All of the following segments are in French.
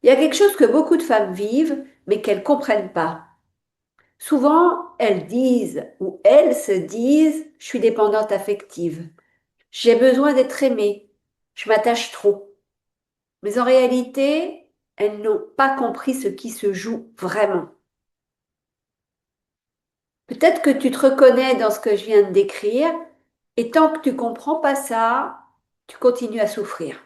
Il y a quelque chose que beaucoup de femmes vivent, mais qu'elles ne comprennent pas. Souvent, elles disent ou elles se disent, je suis dépendante affective. J'ai besoin d'être aimée. Je m'attache trop. Mais en réalité, elles n'ont pas compris ce qui se joue vraiment. Peut-être que tu te reconnais dans ce que je viens de décrire, et tant que tu comprends pas ça, tu continues à souffrir.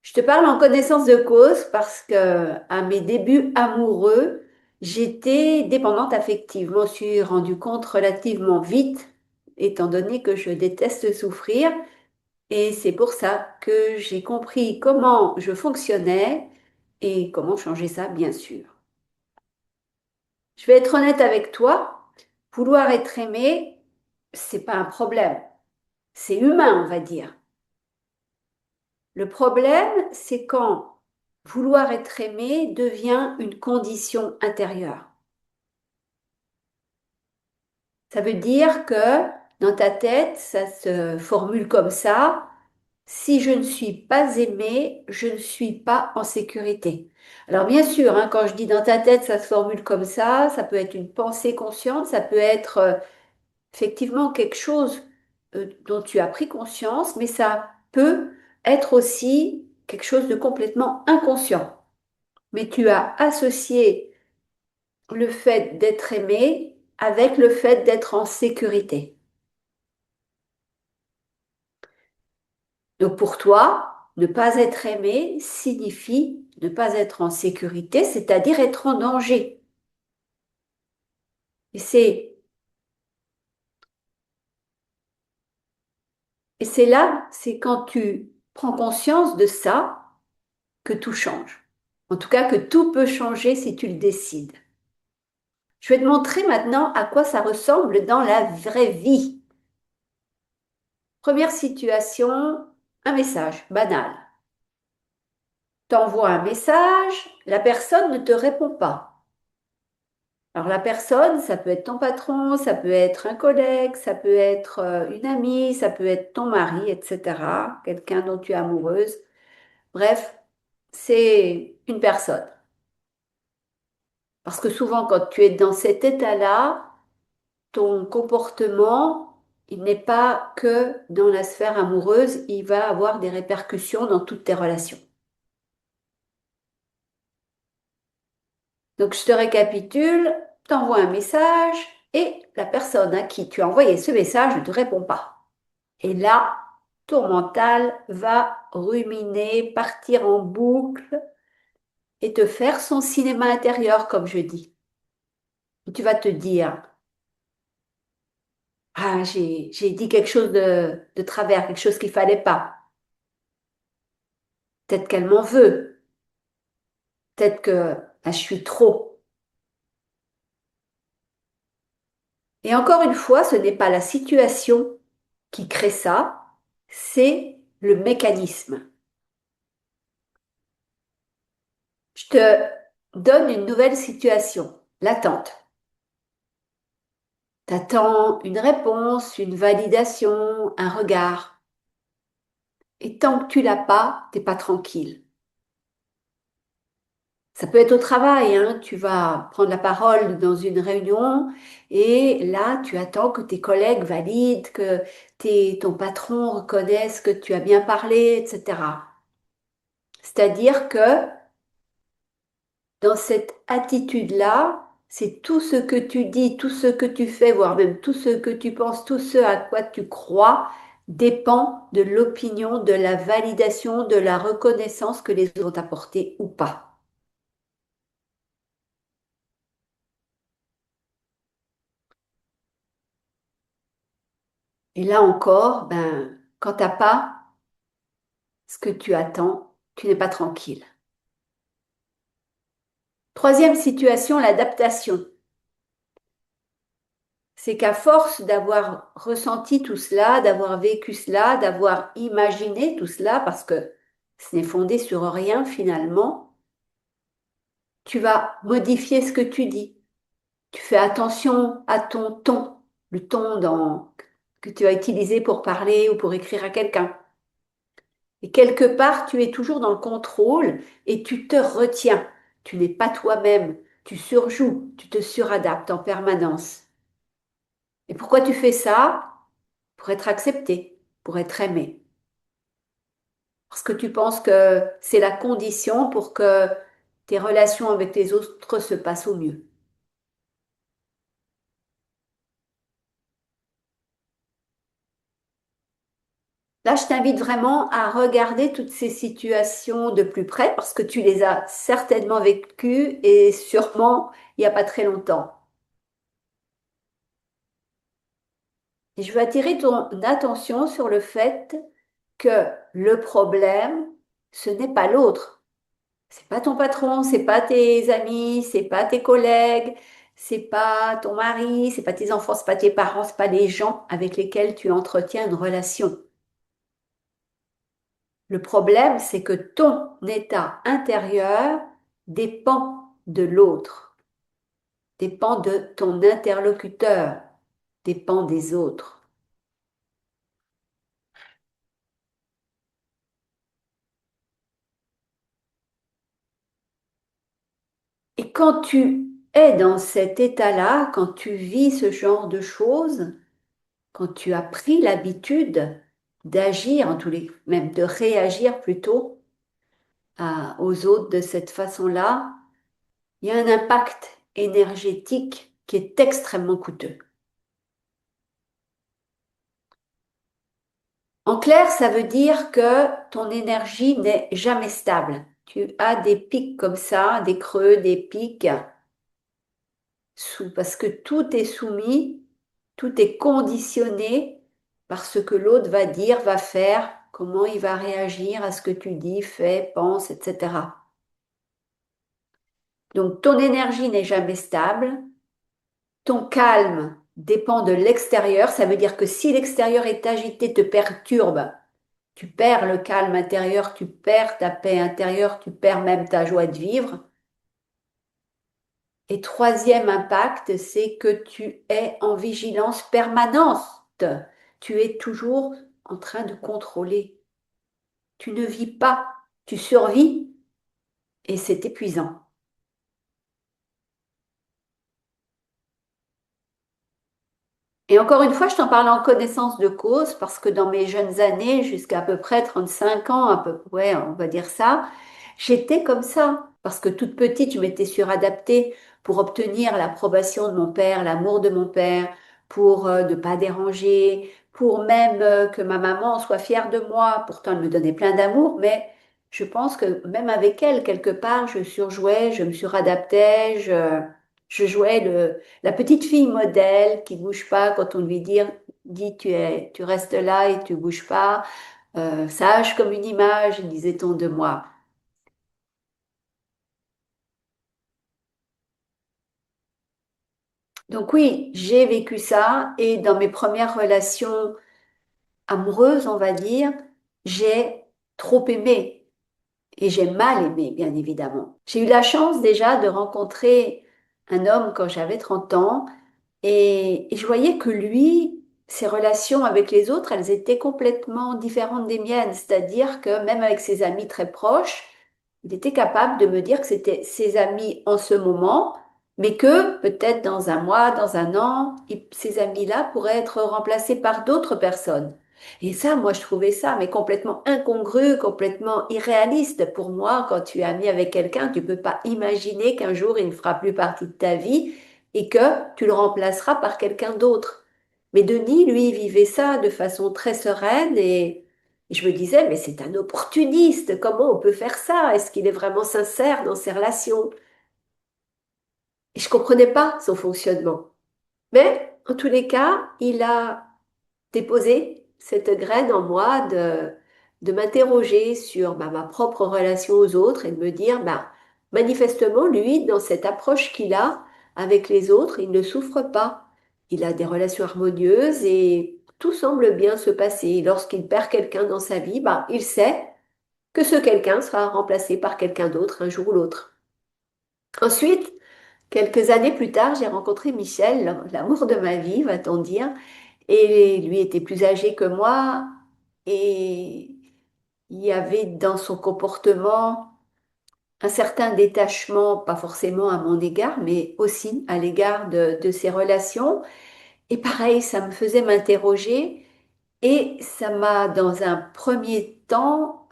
Je te parle en connaissance de cause parce que à mes débuts amoureux, j'étais dépendante affective. Je m'en suis rendu compte relativement vite, étant donné que je déteste souffrir. Et c'est pour ça que j'ai compris comment je fonctionnais et comment changer ça, bien sûr. Je vais être honnête avec toi. Vouloir être aimé, c'est pas un problème. C'est humain, on va dire. Le problème, c'est quand vouloir être aimé devient une condition intérieure. Ça veut dire que dans ta tête, ça se formule comme ça. Si je ne suis pas aimé, je ne suis pas en sécurité. Alors bien sûr, hein, quand je dis dans ta tête, ça se formule comme ça peut être une pensée consciente, ça peut être effectivement quelque chose dont tu as pris conscience, mais ça peut être aussi quelque chose de complètement inconscient. Mais tu as associé le fait d'être aimé avec le fait d'être en sécurité. Donc pour toi, ne pas être aimé signifie ne pas être en sécurité, c'est-à-dire être en danger. Et c'est, et c'est là, c'est quand tu prends conscience de ça que tout change. En tout cas, que tout peut changer si tu le décides. Je vais te montrer maintenant à quoi ça ressemble dans la vraie vie. Première situation, un message banal. T'envoies un message, la personne ne te répond pas. Alors la personne, ça peut être ton patron, ça peut être un collègue, ça peut être une amie, ça peut être ton mari, etc. Quelqu'un dont tu es amoureuse. Bref, c'est une personne. Parce que souvent, quand tu es dans cet état-là, ton comportement, il n'est pas que dans la sphère amoureuse, il va avoir des répercussions dans toutes tes relations. Donc, je te récapitule, t'envoies un message et la personne à qui tu as envoyé ce message ne te répond pas. Et là, ton mental va ruminer, partir en boucle et te faire son cinéma intérieur, comme je dis. Et tu vas te dire, ah, j'ai dit quelque chose de travers, quelque chose qu'il fallait pas. Peut-être qu'elle m'en veut. Peut-être que ah, je suis trop. Et encore une fois, ce n'est pas la situation qui crée ça, c'est le mécanisme. Je te donne une nouvelle situation, l'attente. T'attends une réponse, une validation, un regard. Et tant que tu l'as pas, t'es pas tranquille. Ça peut être au travail, hein. Tu vas prendre la parole dans une réunion et là, tu attends que tes collègues valident, que ton patron reconnaisse que tu as bien parlé, etc. C'est-à-dire que dans cette attitude-là, c'est tout ce que tu dis, tout ce que tu fais, voire même tout ce que tu penses, tout ce à quoi tu crois, dépend de l'opinion, de la validation, de la reconnaissance que les autres ont apportée ou pas. Et là encore, ben, quand t'as pas ce que tu attends, tu n'es pas tranquille. Troisième situation, l'adaptation. C'est qu'à force d'avoir ressenti tout cela, d'avoir vécu cela, d'avoir imaginé tout cela, parce que ce n'est fondé sur rien finalement, tu vas modifier ce que tu dis. Tu fais attention à ton ton, le ton que tu as utilisé pour parler ou pour écrire à quelqu'un. Et quelque part, tu es toujours dans le contrôle et tu te retiens. Tu n'es pas toi-même. Tu surjoues, tu te suradaptes en permanence. Et pourquoi tu fais ça? Pour être accepté, pour être aimé. Parce que tu penses que c'est la condition pour que tes relations avec les autres se passent au mieux. Là, je t'invite vraiment à regarder toutes ces situations de plus près parce que tu les as certainement vécues et sûrement il n'y a pas très longtemps. Et je veux attirer ton attention sur le fait que le problème, ce n'est pas l'autre. C'est pas ton patron, c'est pas tes amis, c'est pas tes collègues, c'est pas ton mari, c'est pas tes enfants, c'est pas tes parents, c'est pas les gens avec lesquels tu entretiens une relation. Le problème, c'est que ton état intérieur dépend de l'autre, dépend de ton interlocuteur, dépend des autres. Et quand tu es dans cet état-là, quand tu vis ce genre de choses, quand tu as pris l'habitude d'agir, en tous les, même de réagir plutôt aux autres de cette façon-là, il y a un impact énergétique qui est extrêmement coûteux. En clair, ça veut dire que ton énergie n'est jamais stable. Tu as des pics comme ça, des creux, des pics, parce que tout est soumis, tout est conditionné par ce que l'autre va dire, va faire, comment il va réagir à ce que tu dis, fais, pense, etc. Donc ton énergie n'est jamais stable, ton calme dépend de l'extérieur, ça veut dire que si l'extérieur est agité, te perturbe, tu perds le calme intérieur, tu perds ta paix intérieure, tu perds même ta joie de vivre. Et troisième impact, c'est que tu es en vigilance permanente. Tu es toujours en train de contrôler. Tu ne vis pas, tu survis et c'est épuisant. Et encore une fois, je t'en parle en connaissance de cause parce que dans mes jeunes années, jusqu'à peu près 35 ans, à peu près, on va dire ça, j'étais comme ça. Parce que toute petite, je m'étais suradaptée pour obtenir l'approbation de mon père, l'amour de mon père, pour ne pas déranger, pour même que ma maman soit fière de moi. Pourtant, elle me donnait plein d'amour, mais je pense que même avec elle, quelque part, je surjouais, je me suradaptais, je jouais la petite fille modèle qui bouge pas quand on lui dit tu restes là et tu bouges pas, sage comme une image, disait-on de moi. Donc oui, j'ai vécu ça et dans mes premières relations amoureuses, on va dire, j'ai trop aimé et j'ai mal aimé, bien évidemment. J'ai eu la chance déjà de rencontrer un homme quand j'avais 30 ans. Et je voyais que lui, ses relations avec les autres, elles étaient complètement différentes des miennes. C'est-à-dire que même avec ses amis très proches, il était capable de me dire que c'était ses amis en ce moment, mais que peut-être dans un mois, dans un an, ces amis-là pourraient être remplacés par d'autres personnes. Et ça, moi, je trouvais ça, mais complètement incongru, complètement irréaliste. Pour moi, quand tu es ami avec quelqu'un, tu peux pas imaginer qu'un jour, il ne fera plus partie de ta vie et que tu le remplaceras par quelqu'un d'autre. Mais Denis, lui, vivait ça de façon très sereine et je me disais, mais c'est un opportuniste, comment on peut faire ça? Est-ce qu'il est vraiment sincère dans ses relations? Et je comprenais pas son fonctionnement. Mais en tous les cas, il a déposé cette graine en moi de m'interroger sur ma propre relation aux autres et de me dire, manifestement, lui, dans cette approche qu'il a avec les autres, il ne souffre pas. Il a des relations harmonieuses et tout semble bien se passer. Lorsqu'il perd quelqu'un dans sa vie, il sait que ce quelqu'un sera remplacé par quelqu'un d'autre un jour ou l'autre. Ensuite, quelques années plus tard, j'ai rencontré Michel, l'amour de ma vie, va-t-on dire, et lui était plus âgé que moi et il y avait dans son comportement un certain détachement, pas forcément à mon égard, mais aussi à l'égard de ses relations. Et pareil, ça me faisait m'interroger et ça m'a, dans un premier temps,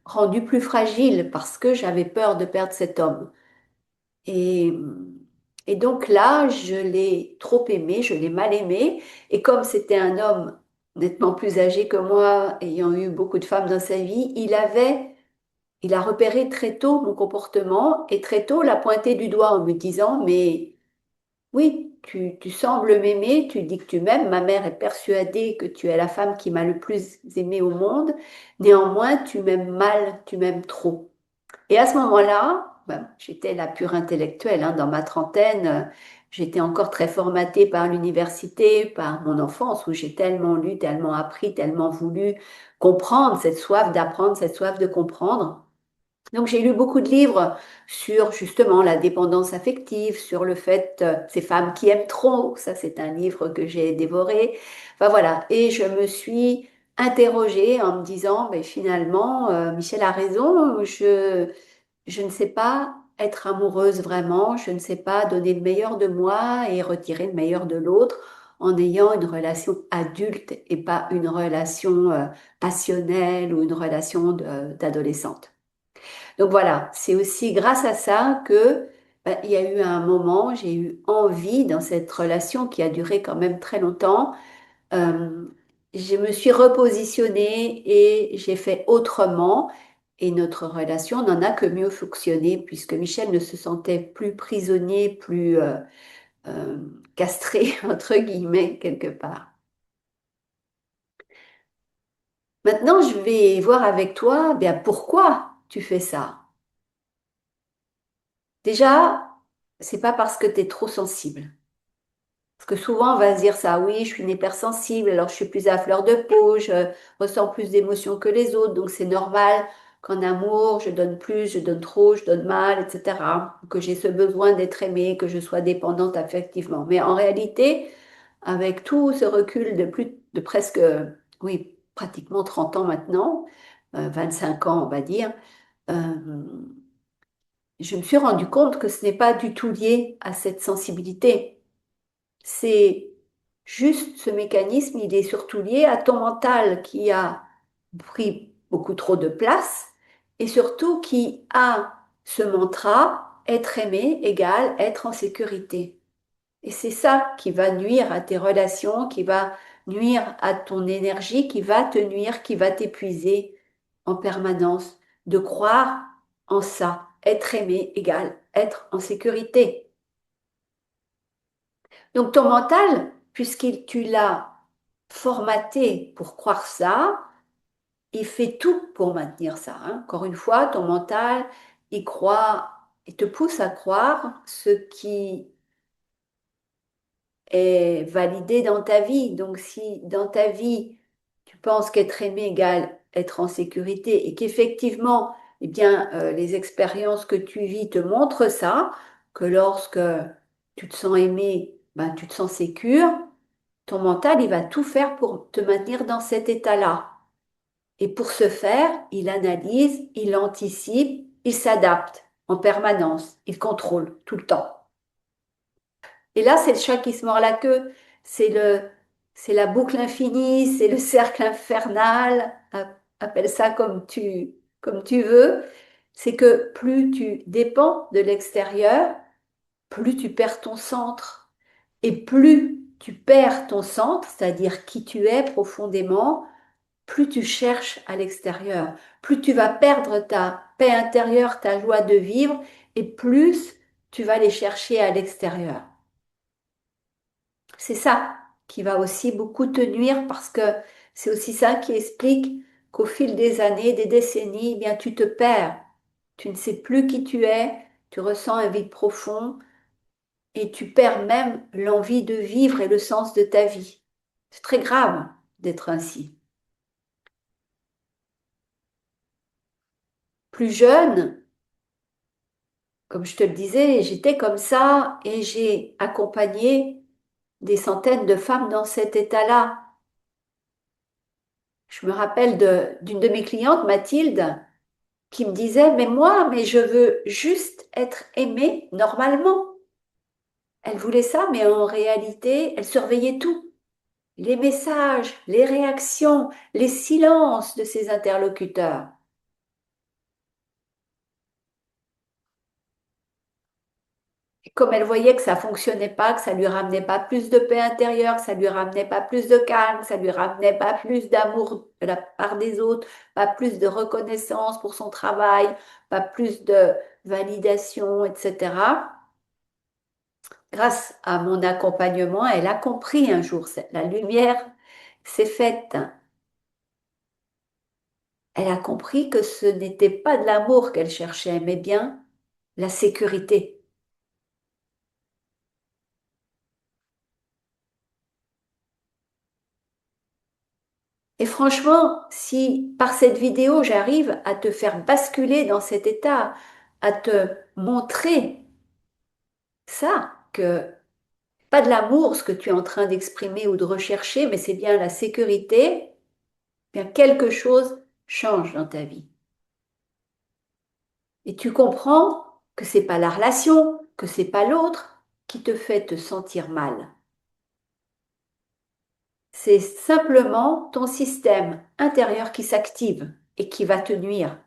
rendu plus fragile parce que j'avais peur de perdre cet homme. Et, et donc là, je l'ai trop aimé, je l'ai mal aimé. Et comme c'était un homme nettement plus âgé que moi, ayant eu beaucoup de femmes dans sa vie, il a repéré très tôt mon comportement et très tôt l'a pointé du doigt en me disant, mais oui, tu sembles m'aimer, tu dis que tu m'aimes, ma mère est persuadée que tu es la femme qui m'a le plus aimé au monde, néanmoins tu m'aimes mal, tu m'aimes trop. Et à ce moment-là, ben, j'étais la pure intellectuelle, hein, dans ma trentaine, j'étais encore très formatée par l'université, par mon enfance, où j'ai tellement lu, tellement appris, tellement voulu comprendre, cette soif d'apprendre, cette soif de comprendre. Donc j'ai lu beaucoup de livres sur justement la dépendance affective, sur le fait, ces femmes qui aiment trop, ça c'est un livre que j'ai dévoré. Enfin voilà, et je me suis interrogée en me disant, mais finalement, Michel a raison, je ne sais pas être amoureuse vraiment, je ne sais pas donner le meilleur de moi et retirer le meilleur de l'autre en ayant une relation adulte et pas une relation, passionnelle ou une relation d'adolescente. Donc voilà, c'est aussi grâce à ça que il y a eu un moment, j'ai eu envie dans cette relation qui a duré quand même très longtemps. euh, je me suis repositionnée et j'ai fait autrement. Et notre relation n'en a que mieux fonctionné puisque Michel ne se sentait plus prisonnier, plus euh, castré, entre guillemets, quelque part. Maintenant, je vais voir avec toi, bien pourquoi tu fais ça. Déjà, c'est pas parce que tu es trop sensible. Parce que souvent, on va se dire ça, oui, je suis une hypersensible, alors je suis plus à fleur de peau, je ressens plus d'émotions que les autres, donc c'est normal qu'en amour, je donne plus, je donne trop, je donne mal, etc. Que j'ai ce besoin d'être aimée, que je sois dépendante affectivement. Mais en réalité, avec tout ce recul de presque, oui, pratiquement 30 ans maintenant, 25 ans, on va dire, euh, je me suis rendu compte que ce n'est pas du tout lié à cette sensibilité. C'est juste ce mécanisme, il est surtout lié à ton mental qui a pris beaucoup trop de place et surtout qui a ce mantra, être aimé égale être en sécurité. Et c'est ça qui va nuire à tes relations, qui va nuire à ton énergie, qui va te nuire, qui va t'épuiser en permanence, de croire en ça. Être aimé égale être en sécurité. Donc ton mental, puisque tu l'as formaté pour croire ça, il fait tout pour maintenir ça, hein. Encore une fois, ton mental, il croit, il te pousse à croire ce qui est validé dans ta vie. Donc si dans ta vie, tu penses qu'être aimé égale être en sécurité et qu'effectivement, eh bien, les expériences que tu vis te montrent ça, que lorsque tu te sens aimé, ben, tu te sens sécure. Ton mental, il va tout faire pour te maintenir dans cet état-là. Et pour ce faire, il analyse, il anticipe, il s'adapte en permanence, il contrôle tout le temps. Et là, c'est le chat qui se mord la queue, c'est c'est la boucle infinie, c'est le cercle infernal, appelle ça comme tu veux. C'est que plus tu dépends de l'extérieur, plus tu perds ton centre. Et plus tu perds ton centre, c'est-à-dire qui tu es profondément, plus tu cherches à l'extérieur, plus tu vas perdre ta paix intérieure, ta joie de vivre, et plus tu vas les chercher à l'extérieur. C'est ça qui va aussi beaucoup te nuire parce que c'est aussi ça qui explique qu'au fil des années, des décennies, eh bien tu te perds. Tu ne sais plus qui tu es, tu ressens un vide profond et tu perds même l'envie de vivre et le sens de ta vie. C'est très grave d'être ainsi. Plus jeune, comme je te le disais, j'étais comme ça et j'ai accompagné des centaines de femmes dans cet état-là. Je me rappelle d'une de mes clientes, Mathilde, qui me disait, mais moi, mais je veux juste être aimée normalement. Elle voulait ça, mais en réalité, elle surveillait tout. Les messages, les réactions, les silences de ses interlocuteurs. Et comme elle voyait que ça fonctionnait pas, que ça lui ramenait pas plus de paix intérieure, que ça lui ramenait pas plus de calme, que ça lui ramenait pas plus d'amour de la part des autres, pas plus de reconnaissance pour son travail, pas plus de validation, etc. Grâce à mon accompagnement, elle a compris un jour, la lumière s'est faite. Elle a compris que ce n'était pas de l'amour qu'elle cherchait, mais bien la sécurité. Et franchement, si par cette vidéo, j'arrive à te faire basculer dans cet état, à te montrer ça, que pas de l'amour, ce que tu es en train d'exprimer ou de rechercher, mais c'est bien la sécurité, bien quelque chose change dans ta vie. Et tu comprends que c'est pas la relation, que c'est pas l'autre qui te fait te sentir mal. C'est simplement ton système intérieur qui s'active et qui va te nuire.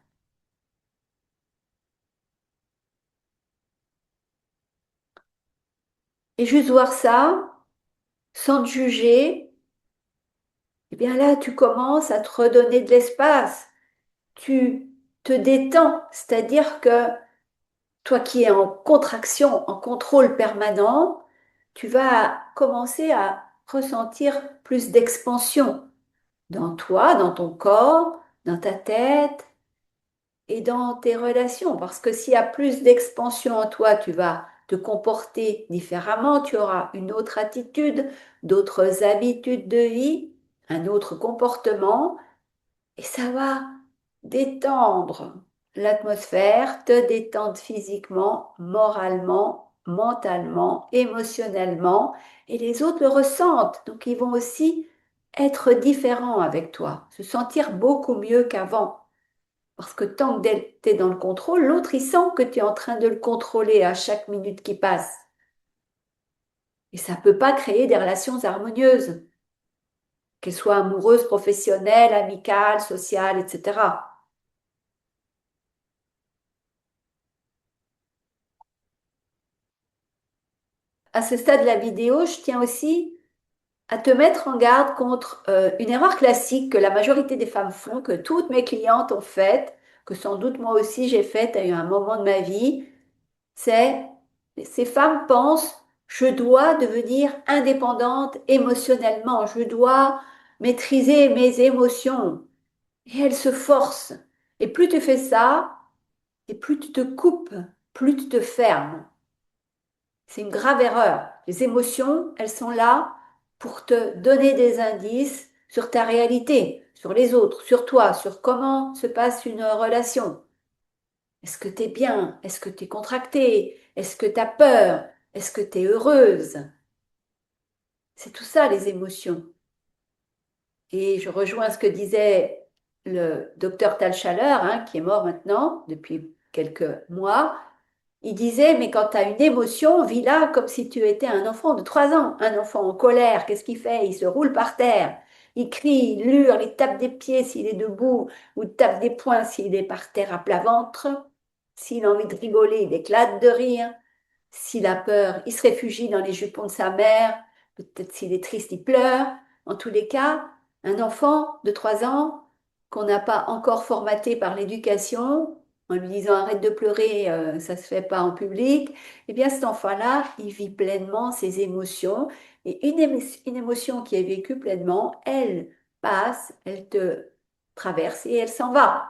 Et juste voir ça, sans te juger, eh bien là, tu commences à te redonner de l'espace. Tu te détends, c'est-à-dire que toi qui es en contraction, en contrôle permanent, tu vas commencer à ressentir plus d'expansion dans toi, dans ton corps, dans ta tête et dans tes relations. Parce que s'il y a plus d'expansion en toi, tu vas te comporter différemment, tu auras une autre attitude, d'autres habitudes de vie, un autre comportement, et ça va détendre l'atmosphère, te détendre physiquement, moralement, mentalement, émotionnellement, et les autres le ressentent. Donc ils vont aussi être différents avec toi, se sentir beaucoup mieux qu'avant. Parce que tant que tu es dans le contrôle, l'autre, il sent que tu es en train de le contrôler à chaque minute qui passe. Et ça ne peut pas créer des relations harmonieuses, qu'elles soient amoureuses, professionnelles, amicales, sociales, etc. À ce stade de la vidéo, je tiens aussi à te mettre en garde contre une erreur classique que la majorité des femmes font, que toutes mes clientes ont faite, que sans doute moi aussi j'ai faite à un moment de ma vie, c'est ces femmes pensent, je dois devenir indépendante émotionnellement, je dois maîtriser mes émotions. Et elles se forcent. Et plus tu fais ça, et plus tu te coupes, plus tu te fermes. C'est une grave erreur. Les émotions, elles sont là pour te donner des indices sur ta réalité, sur les autres, sur toi, sur comment se passe une relation. Est-ce que tu es bien? Est-ce que tu es contracté? Est-ce que tu as peur? Est-ce que tu es heureuse? C'est tout ça, les émotions. Et je rejoins ce que disait le docteur Tal Schaller, hein, qui est mort maintenant depuis quelques mois. Il disait, mais quand tu as une émotion, vis-la comme si tu étais un enfant de 3 ans. Un enfant en colère, qu'est-ce qu'il fait? Il se roule par terre. Il crie, il hurle, il tape des pieds s'il est debout, ou il tape des poings s'il est par terre à plat ventre. S'il a envie de rigoler, il éclate de rire. S'il a peur, il se réfugie dans les jupons de sa mère. Peut-être s'il est triste, il pleure. En tous les cas, un enfant de 3 ans qu'on n'a pas encore formaté par l'éducation, en lui disant arrête de pleurer, ça ne se fait pas en public, eh bien cet enfant-là, il vit pleinement ses émotions. Et une émotion qui est vécue pleinement, elle passe, elle te traverse et elle s'en va.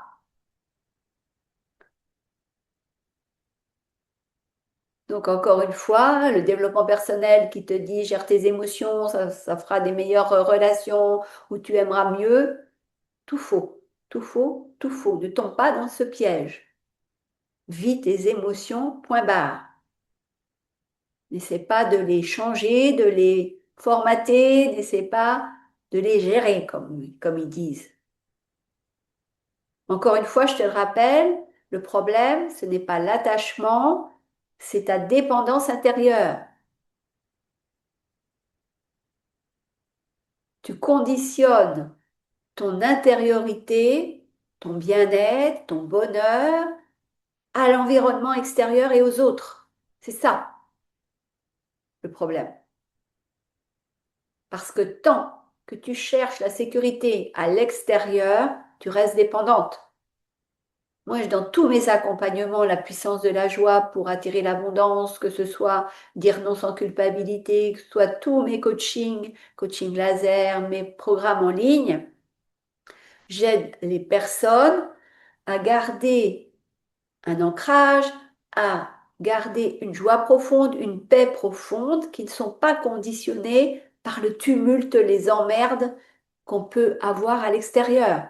Donc, encore une fois, le développement personnel qui te dit gère tes émotions, ça fera des meilleures relations où tu aimeras mieux, tout faux, tout faux, tout faux. Ne tombe pas dans ce piège. Vis tes émotions, point barre. N'essaie pas de les changer, de les formater, n'essaie pas de les gérer, comme ils disent. Encore une fois, je te le rappelle, le problème, ce n'est pas l'attachement, c'est ta dépendance intérieure. Tu conditionnes ton intériorité, ton bien-être, ton bonheur à l'environnement extérieur et aux autres. C'est ça le problème. Parce que tant que tu cherches la sécurité à l'extérieur, tu restes dépendante. Moi, dans tous mes accompagnements, la puissance de la joie pour attirer l'abondance, que ce soit dire non sans culpabilité, que ce soit tous mes coachings, coaching laser, mes programmes en ligne, j'aide les personnes à garder un ancrage, à garder une joie profonde, une paix profonde, qui ne sont pas conditionnées par le tumulte, les emmerdes qu'on peut avoir à l'extérieur.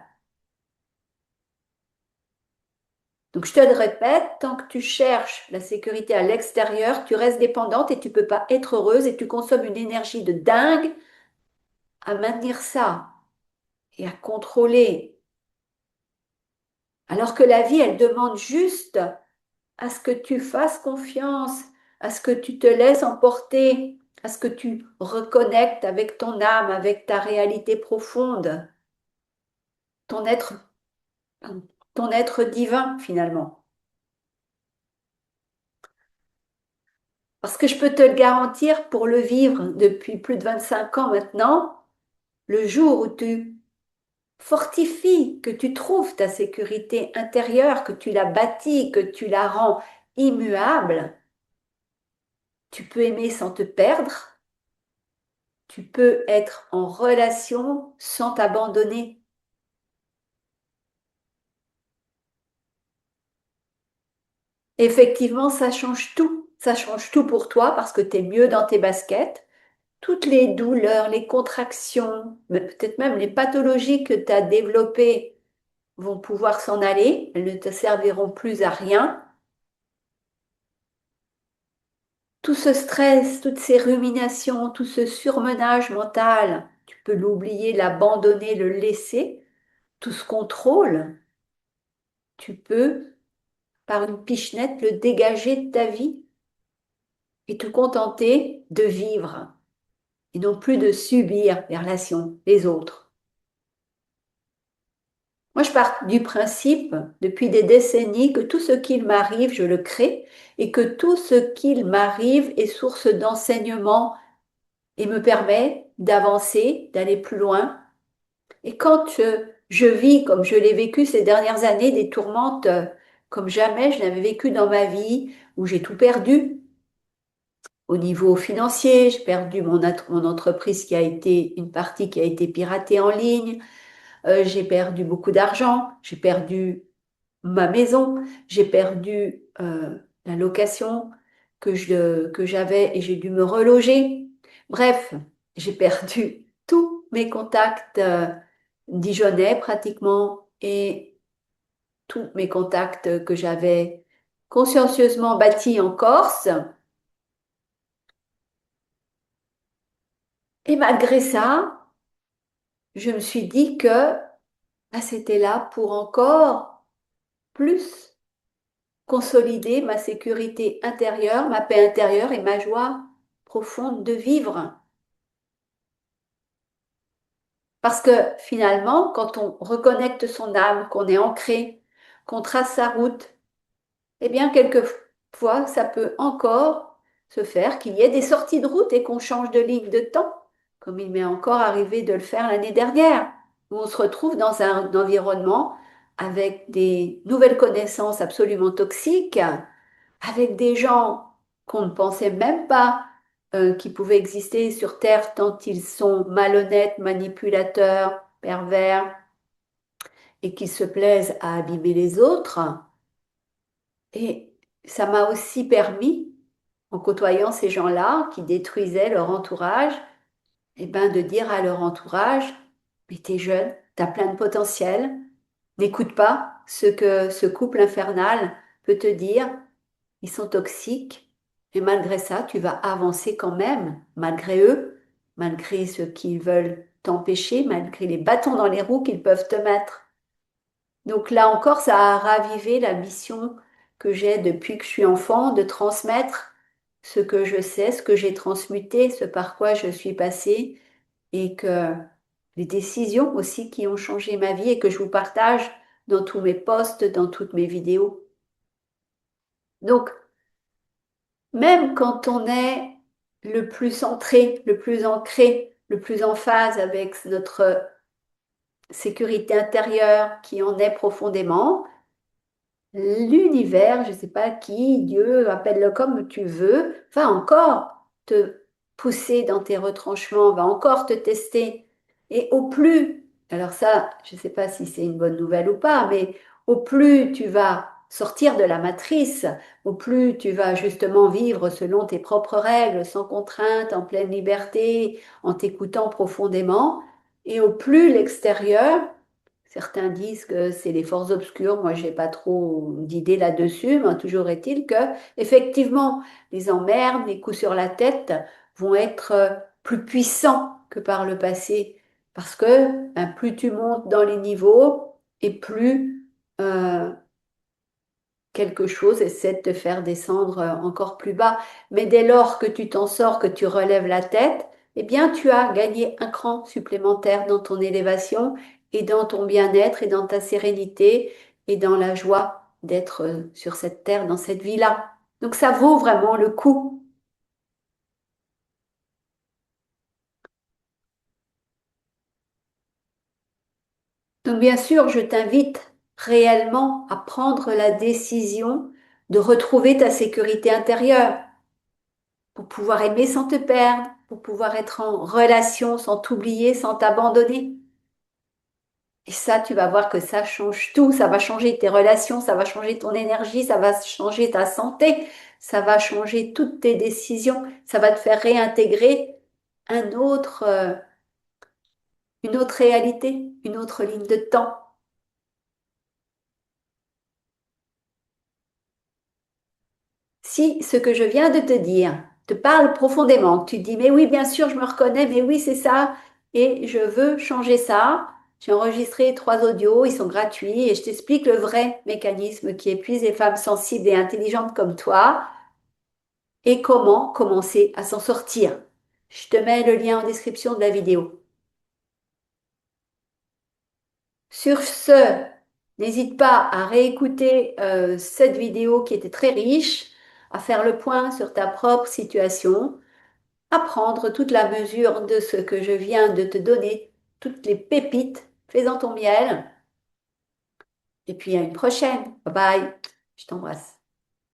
Donc je te le répète, tant que tu cherches la sécurité à l'extérieur, tu restes dépendante et tu ne peux pas être heureuse et tu consommes une énergie de dingue à maintenir ça et à contrôler. Alors que la vie, elle demande juste à ce que tu fasses confiance, à ce que tu te laisses emporter, à ce que tu reconnectes avec ton âme, avec ta réalité profonde, ton être, ton être divin finalement. Parce que je peux te le garantir pour le vivre depuis plus de 25 ans maintenant, le jour où tu fortifies, que tu trouves ta sécurité intérieure, que tu la bâtis, que tu la rends immuable, tu peux aimer sans te perdre, tu peux être en relation sans t'abandonner. Effectivement, ça change tout. Ça change tout pour toi parce que tu es mieux dans tes baskets. Toutes les douleurs, les contractions, mais peut-être même les pathologies que tu as développées vont pouvoir s'en aller. Elles ne te serviront plus à rien. Tout ce stress, toutes ces ruminations, tout ce surmenage mental, tu peux l'oublier, l'abandonner, le laisser. Tout ce contrôle, tu peux, par une pichenette, le dégager de ta vie et te contenter de vivre et non plus de subir les relations, les autres. Moi, je pars du principe, depuis des décennies, que tout ce qu'il m'arrive, je le crée et que tout ce qu'il m'arrive est source d'enseignement et me permet d'avancer, d'aller plus loin. Et quand je vis, comme je l'ai vécu ces dernières années, des tourmentes comme jamais je n'avais vécu dans ma vie, où j'ai tout perdu, au niveau financier, j'ai perdu mon entreprise qui a été une partie qui a été piratée en ligne, j'ai perdu beaucoup d'argent, j'ai perdu ma maison, j'ai perdu la location que j'avais et j'ai dû me reloger. Bref, j'ai perdu tous mes contacts dijonnais pratiquement et tous mes contacts que j'avais consciencieusement bâtis en Corse. Et malgré ça, je me suis dit que c'était là pour encore plus consolider ma sécurité intérieure, ma paix intérieure et ma joie profonde de vivre. Parce que finalement, quand on reconnecte son âme, qu'on est ancré, qu'on trace sa route, eh bien, quelquefois, ça peut encore se faire qu'il y ait des sorties de route et qu'on change de ligne de temps, comme il m'est encore arrivé de le faire l'année dernière, où on se retrouve dans un environnement avec des nouvelles connaissances absolument toxiques, avec des gens qu'on ne pensait même pas qui pouvaient exister sur Terre tant ils sont malhonnêtes, manipulateurs, pervers et qui se plaisent à abîmer les autres. Et ça m'a aussi permis, en côtoyant ces gens-là qui détruisaient leur entourage, eh ben, de dire à leur entourage, mais t'es jeune, t'as plein de potentiel, n'écoute pas ce que ce couple infernal peut te dire, ils sont toxiques, et malgré ça, tu vas avancer quand même, malgré eux, malgré ce qu'ils veulent t'empêcher, malgré les bâtons dans les roues qu'ils peuvent te mettre. Donc là encore, ça a ravivé la mission que j'ai depuis que je suis enfant, de transmettre ce que je sais, ce que j'ai transmuté, ce par quoi je suis passée, et que les décisions aussi qui ont changé ma vie et que je vous partage dans tous mes posts, dans toutes mes vidéos. Donc, même quand on est le plus centré, le plus ancré, le plus en phase avec notre sécurité intérieure qui en est profondément, l'univers, je ne sais pas qui, Dieu, appelle-le comme tu veux, va encore te pousser dans tes retranchements, va encore te tester. Et au plus, alors ça, je ne sais pas si c'est une bonne nouvelle ou pas, mais au plus tu vas sortir de la matrice, au plus tu vas justement vivre selon tes propres règles, sans contrainte, en pleine liberté, en t'écoutant profondément, et au plus l'extérieur, certains disent que c'est les forces obscures. Moi, j'ai pas trop d'idées là-dessus, mais toujours est-il que, effectivement, les emmerdes, les coups sur la tête vont être plus puissants que par le passé. Parce que plus tu montes dans les niveaux et plus euh, quelque chose essaie de te faire descendre encore plus bas. Mais dès lors que tu t'en sors, que tu relèves la tête, eh bien, tu as gagné un cran supplémentaire dans ton élévation et dans ton bien-être et dans ta sérénité et dans la joie d'être sur cette terre, dans cette vie-là. Donc, ça vaut vraiment le coup. Donc, bien sûr, je t'invite réellement à prendre la décision de retrouver ta sécurité intérieure, pour pouvoir aimer sans te perdre, pour pouvoir être en relation sans t'oublier, sans t'abandonner. Et ça, tu vas voir que ça change tout, ça va changer tes relations, ça va changer ton énergie, ça va changer ta santé, ça va changer toutes tes décisions, ça va te faire réintégrer un autre, une autre réalité, une autre ligne de temps. Si ce que je viens de te dire te parle profondément, que tu te dis, mais oui, bien sûr, je me reconnais, mais oui, c'est ça, et je veux changer ça, j'ai enregistré 3 audios, ils sont gratuits, et je t'explique le vrai mécanisme qui épuise les femmes sensibles et intelligentes comme toi, et comment commencer à s'en sortir. Je te mets le lien en description de la vidéo. Sur ce, n'hésite pas à réécouter cette vidéo qui était très riche, à faire le point sur ta propre situation, à prendre toute la mesure de ce que je viens de te donner, toutes les pépites, fais-en ton miel, et puis à une prochaine. Bye bye, je t'embrasse.